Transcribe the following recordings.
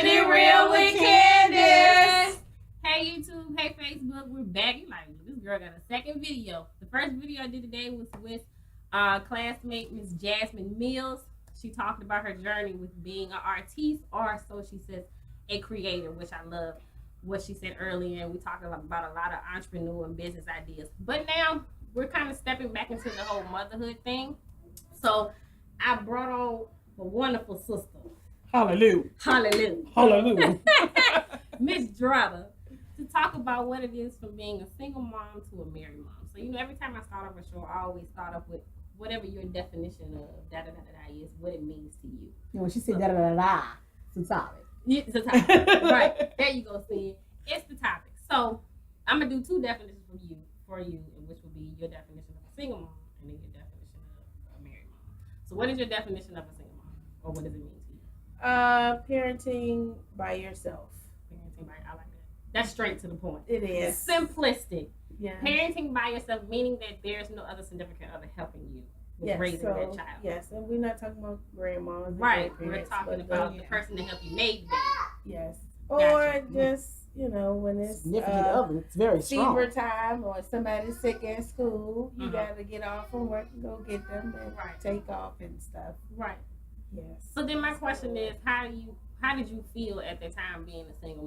Keeping it real with Candace. Hey YouTube, hey Facebook, we're back. You like, this girl got a second video. The first video I did today was with classmate Miss Jasmine Mills. She talked about her journey with being an artiste, or so she says, a creator, which I love what she said earlier. And we talked about a lot of entrepreneur and business ideas. But now we're kind of stepping back into the whole motherhood thing. So I brought on a wonderful sister. Hallelujah. Hallelujah. Hallelujah. Miss Drada, to talk about what it is from being a single mom to a married mom. So, every time I start off a show, I always start off with whatever your definition of da-da-da-da-da is, what it means to you. When she said da-da-da-da, it's a topic. It's a topic. Right. There you go, Steve. It's the topic. So, I'm going to do two definitions for you, which will be your definition of a single mom and then your definition of a married mom. So, what is your definition of a single mom? Or what does it mean to you? Parenting by yourself. I like that. That's straight to the point. It is. Simplistic. Yeah. Parenting by yourself, meaning that there's no other significant other helping you with raising that child. Yes, and we're not talking about grandmas. Right. We're talking about the person that helped you make the baby. Yes. Gotcha. Or just, when it's significant other, it's very strong. fever time or somebody's sick at school, you got to get off from work and go get them and take off and stuff. Right. Yes. So then my question is, how did you feel at the time being a single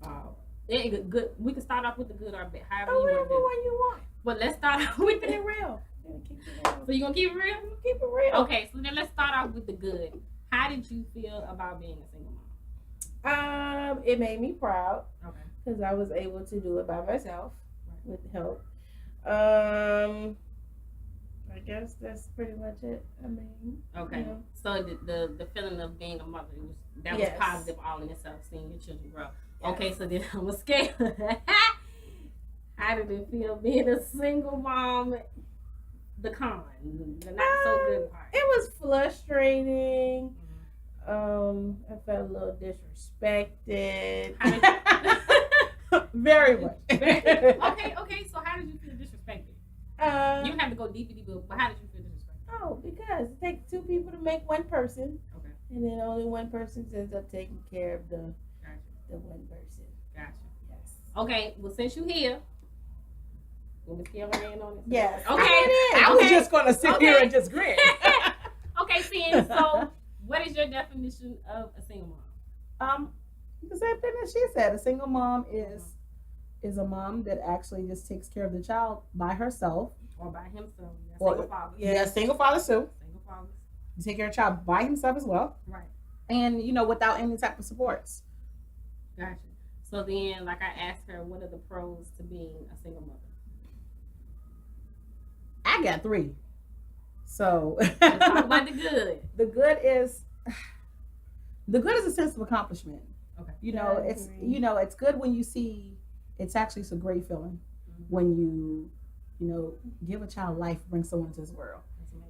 mom? Good. We can start off with the good or bad, however you Whatever want one you want. But let's start off with Keep it real. Keep it real. So you gonna keep it real? Keep it real. Okay, so then let's start off with the good. How did you feel about being a single mom? It made me proud. Okay. Because I was able to do it by myself with help. I guess that's pretty much it. I mean, okay. So the feeling of being a mother, was positive all in itself, seeing your children grow. Yes. Okay, so then on a scale, how did it feel being a single mom? The con, the not so good part. It was frustrating. I felt a little disrespected. Very much. Okay. So how did you feel disrespected? You don't have to go deep, but how did you feel disrespected? Oh, because it takes two people to make one person. Okay. And then only one person ends up taking care of the one person. Gotcha. Yes. Okay. Well, since you're here, will we scale in on it? Yes. Okay. I was just gonna sit here and just grin. Okay, Sin. So, what is your definition of a single mom? The same thing that she said. A single mom is a mom that actually just takes care of the child by herself or by himself. Single father. Yeah, single father too. Single fathers. You take care of a child by himself as well. Right. And without any type of supports. Gotcha. So then, like I asked her, what are the pros to being a single mother? I got 3. So let's talk about the good. The good is a sense of accomplishment. Okay. It's good when you see. It's actually a great feeling when you give a child life, bring someone into this world,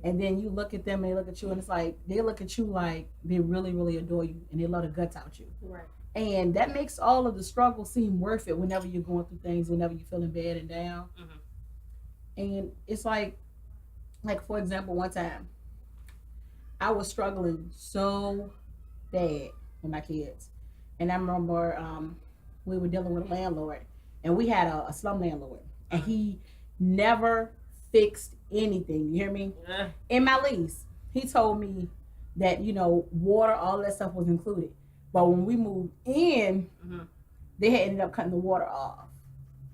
and then you look at them and they look at you, and it's like they look at you like they really, really adore you and they love the guts out you. Right. And that makes all of the struggle seem worth it whenever you're going through things, whenever you're feeling bad and down. And it's like for example, one time I was struggling so bad with my kids, and I remember we were dealing with a landlord, and we had a slum landlord, and he never fixed anything. You hear me? In my lease, he told me that water, all that stuff was included, but when we moved in, they had ended up cutting the water off.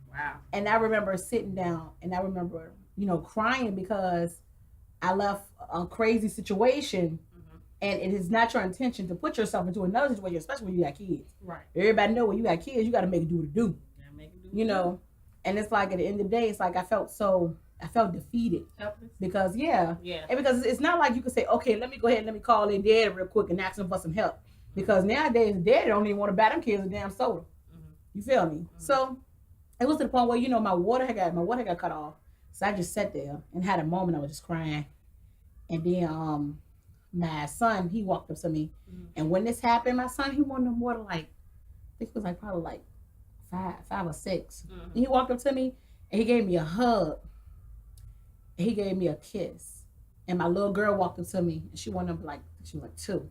Wow. And I remember sitting down, and I remember crying because I left a crazy situation. And it is not your intention to put yourself into another situation, especially when you got kids. Right. Everybody know when you got kids, you got to make it do what it do. Yeah, make it do. And it's like at the end of the day, it's like I felt defeated. Helpless. Because and because it's not like you can say, okay, let me go ahead and let me call in daddy real quick and ask them for some help. Because nowadays, daddy don't even want to buy them kids a damn soda. You feel me? So it was to the point where my water had got cut off. So I just sat there and had a moment. I was just crying, and then my son, he walked up to me, and when this happened, my son, he wanted more to I think it was probably 5 or 6. And he walked up to me and he gave me a hug. And he gave me a kiss. And my little girl walked up to me, and she wanted to she was like 2.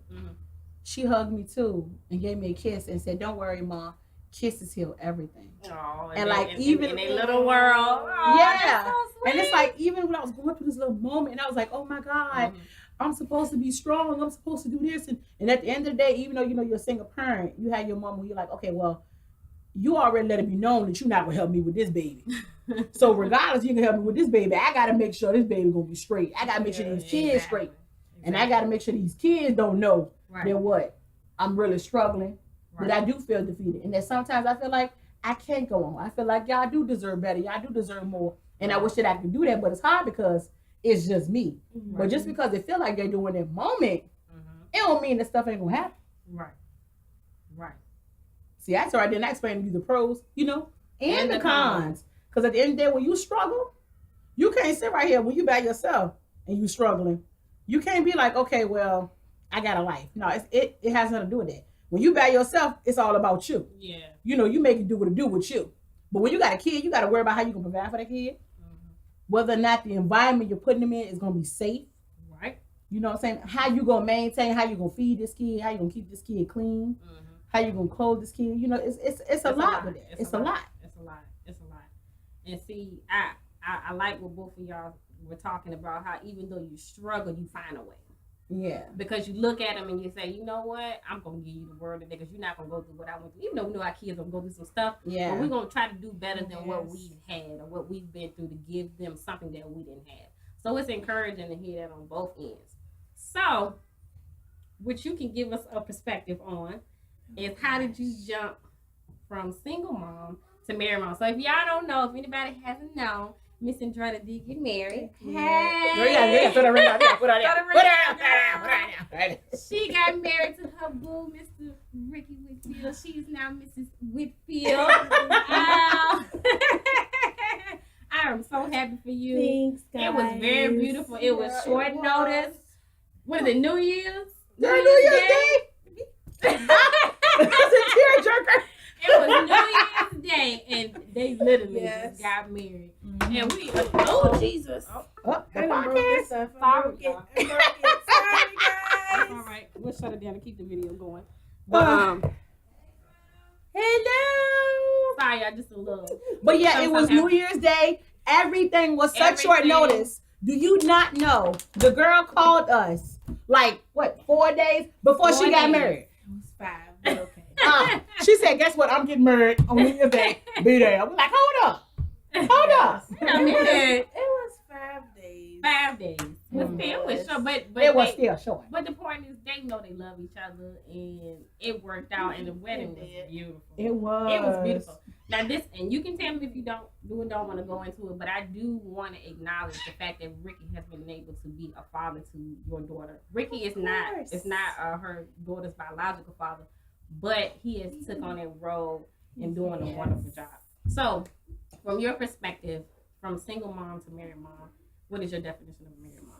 she hugged me too and gave me a kiss and said, "Don't worry, Mom. Kisses heal everything." Oh, and like even in a little world, yeah. So and it's like even when I was going through this little moment, and I was like, "Oh my God, I'm supposed to be strong. I'm supposed to do this." And at the end of the day, even though you're a single parent, you have your mom where you're like, "Okay, well, you already let it be known that you're not gonna help me with this baby. So regardless, you can help me with this baby. I gotta make sure this baby gonna be straight. I gotta make sure these kids straight, and I gotta make sure these kids don't know that what I'm really struggling." But I do feel defeated, and that sometimes I feel like I can't go on. I feel like y'all do deserve better. Y'all do deserve more, and I wish that I could do that, but it's hard because it's just me. But just because it feel like they're doing that moment, it don't mean that stuff ain't gonna happen. Right. See, that's why I didn't explain to you the pros, and the cons. Because at the end of the day, when you struggle, you can't sit right here when you by yourself and you struggling. You can't be like, okay, well, I got a life. No, it has nothing to do with that. When you by yourself, it's all about you. Yeah. You make it do what it do with you. But when you got a kid, you got to worry about how you can provide for that kid. Whether or not the environment you're putting them in is going to be safe. Right. You know what I'm saying? How you going to maintain, how you going to feed this kid, how you going to keep this kid clean, how you going to clothe this kid. It's a lot with that. It's a lot. It's a lot. And see, I like what both of y'all were talking about, how even though you struggle, you find a way. Yeah. Because you look at them and you say, you know what? I'm going to give you the word today because you're not going to go through what I went through. Even though we know our kids are going to go through some stuff. Yeah. But we're going to try to do better than what we've had or what we've been through to give them something that we didn't have. So it's encouraging to hear that on both ends. So, what you can give us a perspective on is how did you jump from single mom to married mom? So if y'all don't know, if anybody hasn't known, Miss Andretta did get married. Hey! She got married to her boo, Mr. Ricky Whitfield. She's now Mrs. Whitfield. I am so happy for you. Thanks, guys. It was very beautiful. It was short notice. What is it, New Year's? New Year's Day? That's a tearjerker. It was New Year's Day, and they literally just got married. And we, Jesus. The podcast. Sorry, Sorry, guys. all right, we'll shut it down and keep the video going. Hello. Sorry, I just a little. But yeah, it was New Year's Day. Everything was such short notice. Do you not know? The girl called us 4 days before she got married. It was 5, but okay. She said, "Guess what? I'm getting married on New Year's Day. Be there." I'm like, "Hold up." It was 5 days. 5 days. But still, it was short. But it was still short. But the point is, they know they love each other, and it worked out, and the wedding was beautiful. It was beautiful. Now and you can tell me if you don't want to go into it, but I do want to acknowledge the fact that Ricky has been able to be a father to your daughter. Ricky is not her daughter's biological father, but he has took on that role and doing a wonderful job. So, from your perspective, from single mom to married mom, what is your definition of a married mom?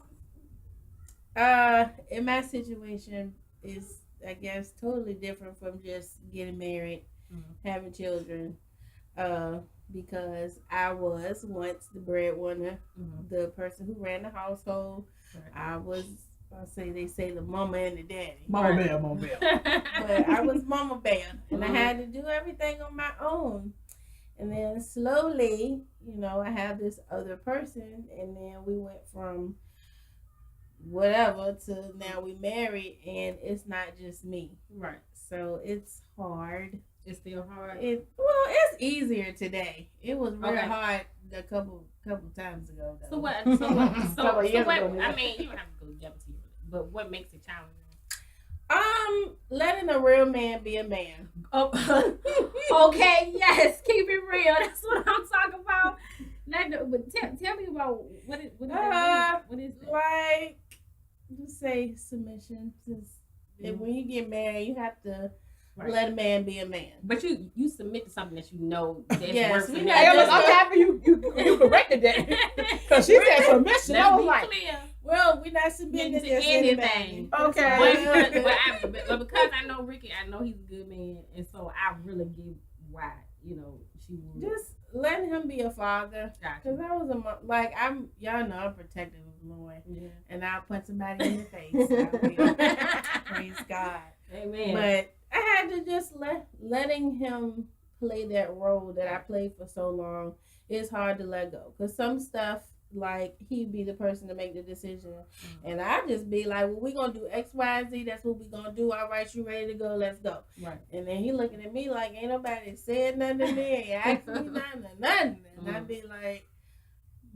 In my situation is, I guess, totally different from just getting married, having children, because I was once the breadwinner, the person who ran the household. I was, they say the mama and the daddy. Mama bear. But I was mama bear, and I had to do everything on my own. And then slowly, I have this other person, and then we went from whatever to now we married, and it's not just me. Right. So it's hard. It's still hard. It's easier today. It was really hard a couple times ago, though. So what? I mean, you don't have to go depth to it, but what makes it challenging? Letting a real man be a man. Oh, okay, yes, keep it real. That's what I'm talking about. But tell me about what is that? Like, just say submission. When you get married, you have to let a man be a man. But you submit to something that you know that's yes, working. I'm happy you corrected that because she said submission. I was like, clear. Well, we're not submitting to anything. Okay. But because I know Ricky, I know he's a good man, and so I really give why, you know, she would. Just letting him be a father. Gotcha. Cause I was y'all know I'm protective of Lauren. Yeah. And I'll punch somebody in the face. Praise God. Amen. But I had to just letting him play that role that I played for so long. It's hard to let go. Cause some stuff, like, he'd be the person to make the decision. And I just be like, well, we going to do X, Y, Z. That's what we going to do. All right, you ready to go? Let's go. Right. And then he looking at me like, ain't nobody said nothing to me. Ain't asked me nothing. And I'd be like,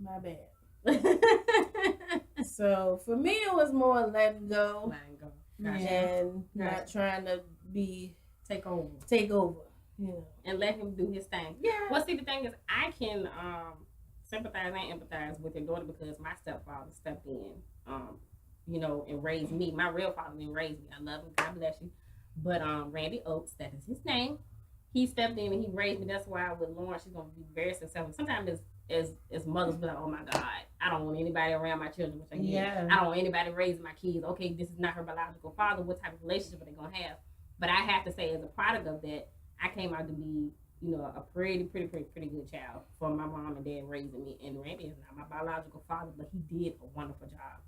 my bad. So for me, it was more letting go. Gotcha. And not trying to take over. Yeah. And let him do his thing. Yeah. Well, see, the thing is, I can sympathize and empathize with your daughter because my stepfather stepped in, you know, and raised me. My real father didn't raise me. I love him. God bless you. But Randy Oates, that is his name. He stepped in and he raised me. That's why with Lauren, she's gonna be very successful. Sometimes as mothers be like, oh my God, I don't want anybody around my children, which I get. Yeah. I don't want anybody raising my kids. Okay, this is not her biological father. What type of relationship are they gonna have? But I have to say, as a product of that, I came out to be, you know, a pretty good child for my mom and dad raising me. And Randy is not my biological father, but he did a wonderful job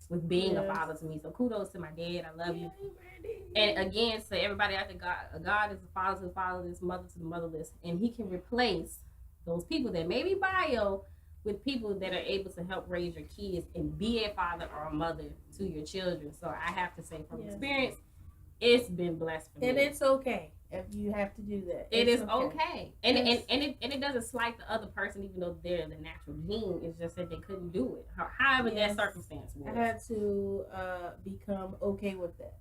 with being a father to me. So kudos to my dad. I love you. And again, so everybody out there, God is the father to the fatherless, mother to the motherless, and he can replace those people that may be bio with people that are able to help raise your kids and be a father or a mother to your children. So I have to say from experience, it's been blessed for me. And it's okay if you have to do that. It is okay. And it doesn't slight the other person, even though they're the natural gene. It's just that they couldn't do it. However that circumstance was. I had to become okay with that.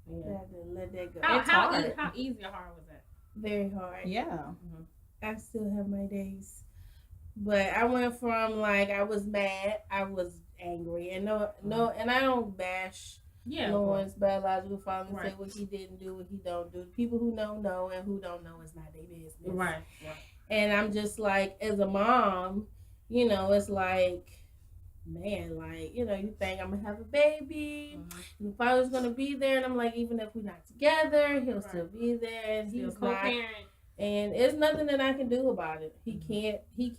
Yeah. I had to let that go. How easy or hard was that? Very hard. Yeah. Mm-hmm. I still have my days. But I went from, like, I was mad, I was angry, and and I don't bash Lauren's biological father and say what he didn't do, what he don't do. People who know, and who don't know is not their business. Right. And I'm just like, as a mom, you know, it's like, man, like, you know, you think I'm gonna have a baby, and the father's gonna be there, and I'm like, even if we're not together, he'll still be there, and he's co-parent. And there's nothing that I can do about it. He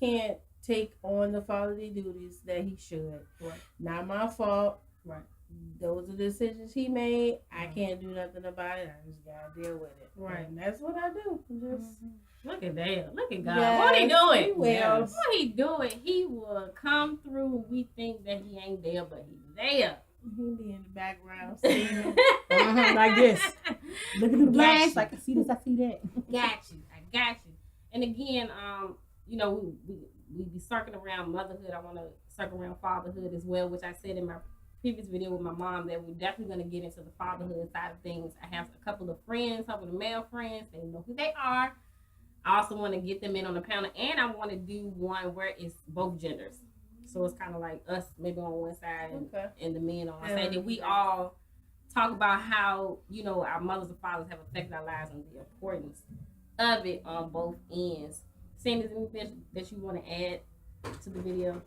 can't take on the fatherly duties that he should. Right. Not my fault. Right. Those are decisions he made. I can't do nothing about it. I just gotta deal with it. Right. And that's what I do. Just look at that. Look at God. Yes, what he doing? What he doing? He will come through when we think that he ain't there, but he's there. He be in the background singing. Like this. Look at the blinds. Like, I see this, I see that. I got you. And again, you know, we be circling around motherhood. I want to circle around fatherhood as well, which I said in my previous video with my mom that we're definitely going to get into the fatherhood side of things. I have a couple of friends, a couple of male friends. They know who they are. I also want to get them in on the panel, and I want to do one where it's both genders. So it's kind of like us maybe on one side and the men on one side. And we all talk about how, you know, our mothers and fathers have affected our lives and the importance of it on both ends. Sam, is there anything that you want to add to the video?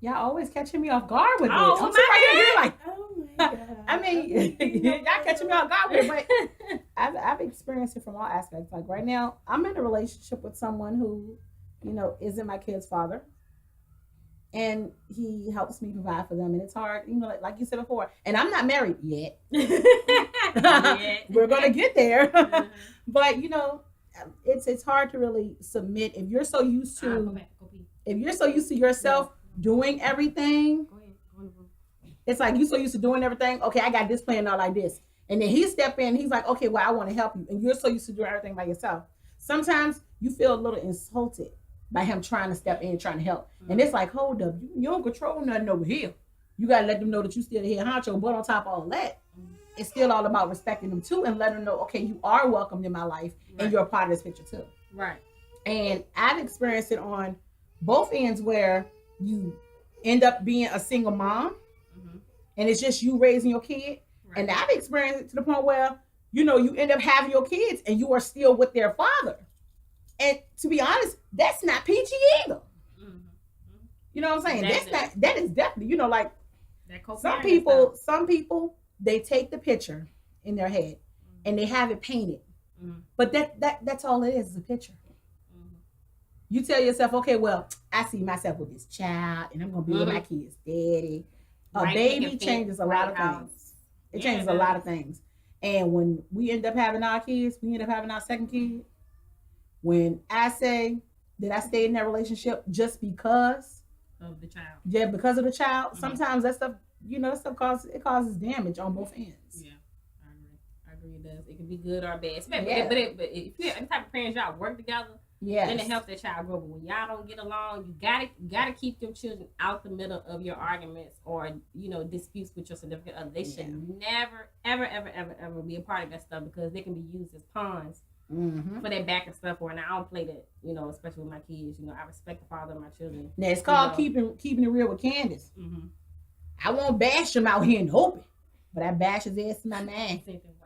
Y'all always catching me off guard with it. Oh, I'm surprised like, oh my God. I mean, y'all catching me off guard with it, but I've experienced it from all aspects. Like right now, I'm in a relationship with someone who, you know, isn't my kid's father. And he helps me provide for them. And it's hard, you know, like you said before. And I'm not married yet. We're going to get there. But, you know, it's hard to really submit if you're so used to yourself doing everything. It's like you're so used to doing everything. Okay, I got this planned out like this. And then he step in, he's like, okay, well, I want to help you. And you're so used to doing everything by yourself. Sometimes you feel a little insulted by him trying to step in, trying to help. And it's like, hold up, you don't control nothing over here. You got to let them know that you still the head honcho. But on top of all that, it's still all about respecting them too and letting them know, okay, you are welcomed in my life and you're a part of this picture too. Right. And I've experienced it on both ends where you end up being a single mom and it's just you raising your kid. Right. And I've experienced it to the point where, you know, you end up having your kids and you are still with their father. And to be honest, that's not peachy either. You know what I'm saying? That is definitely, you know, like some people they take the picture in their head and they have it painted. But that's all it is a picture. You tell yourself, okay, well, I see myself with this child and I'm going to be with my kid's daddy. A baby changes a lot of things. It changes a lot of things. And when we end up having our kids, we end up having our second kid. When I say that I stayed in that relationship just because of the child. Yeah, because of the child. Sometimes that stuff, that stuff causes damage on both ends. Yeah. I agree it does. It can be good or bad. But if you're the type of parents y'all work together, then it helps that child grow. But when y'all don't get along, you gotta keep your children out the middle of your arguments or disputes with your significant other. They should never, ever, ever, ever, ever be a part of that stuff because they can be used as pawns for their back and stuff. And I don't play that, especially with my kids. I respect the father of my children. Now it's called keeping it real with Candace. I won't bash him out here in the open, but I bash his ass in my man.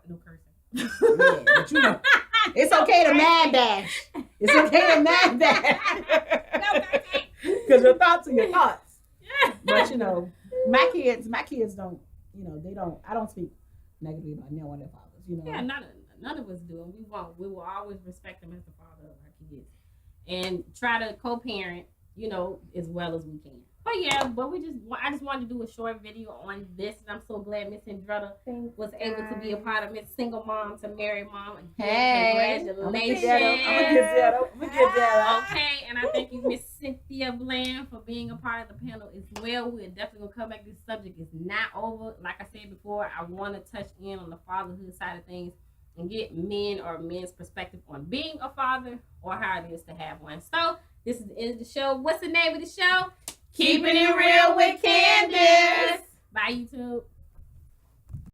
No cursing. But it's okay to mad dash. It's okay to mad dash. Because your thoughts are your thoughts. But my kids don't, I don't speak negatively about no one of their fathers, Yeah, none of us do. And we will always respect them as the father of our kids. And try to co-parent, as well as we can. But I just wanted to do a short video on this, and I'm so glad Miss Hendretta was able to be a part of Miss Single Mom to Married Mom. Hey, congratulations! I'm gonna get that. Okay, and I thank you, Miss Cynthia Bland, for being a part of the panel as well. We're definitely gonna come back. This subject is not over. Like I said before, I want to touch in on the fatherhood side of things and get men's perspective on being a father or how it is to have one. So this is the end of the show. What's the name of the show? Keeping it real with Candace. Bye, YouTube.